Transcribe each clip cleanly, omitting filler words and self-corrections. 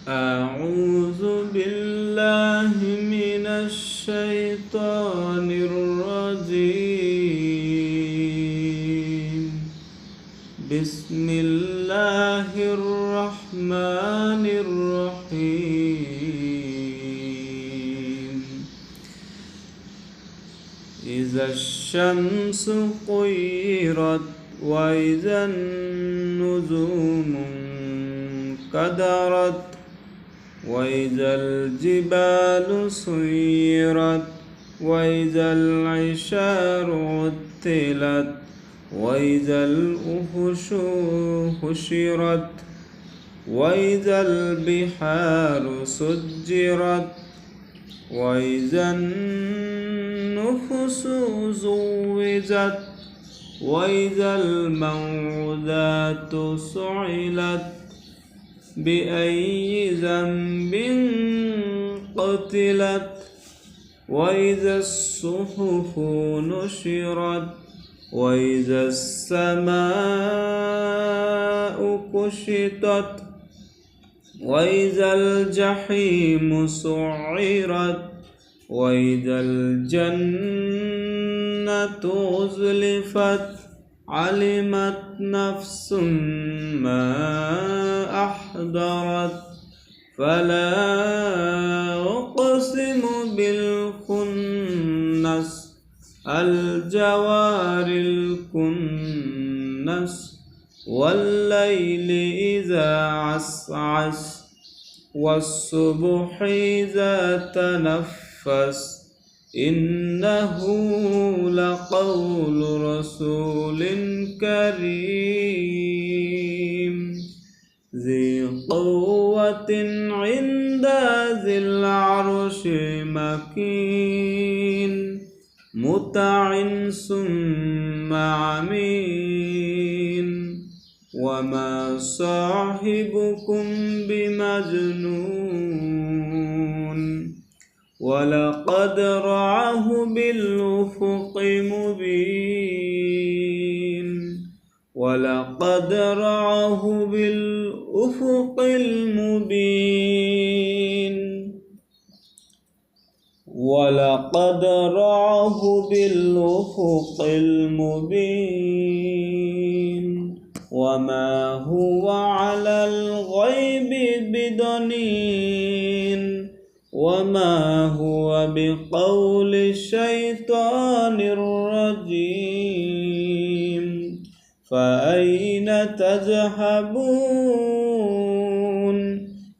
أعوذ بالله من الشيطان الرجيم. بسم الله الرحمن الرحيم. إذا الشمس كورت وإذا النجوم انكدرت وإذا الجبال سيرت وإذا العشار عطلت وإذا الوحوش حشرت وإذا البحار سجرت وإذا النفس زوجت وإذا الموءودات سئلت بأي ذنب قتلت وإذا الصحف نشرت وإذا السماء كشطت وإذا الجحيم سعرت وإذا الجنة أزلفت علمت نفس ما أحضرت فلا أقسم بالخنس الجوار الكنس والليل إذا عسعس والصبح إذا تنفس إنه لقول رسول كريم ذي قوة عند ذي العرش مكين مطاع ثم أمين وما صاحبكم بمجنون ولقد رآه بالأفق مبين ولقد رآه بالأفق المبين ولقد رآه بالأفق المبين وما هو على الغيب بضنين وما هو بقول الشيطان الرجيم فأين تذهبون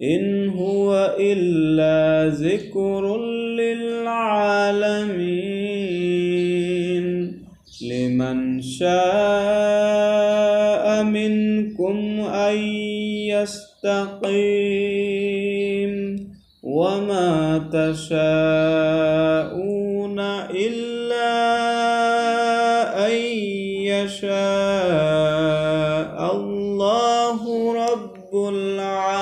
إن هو إلا ذكر للعالمين لمن شاء منكم أن يستقيم وما تشاءون إلا أن يشاء الله رب العالمين.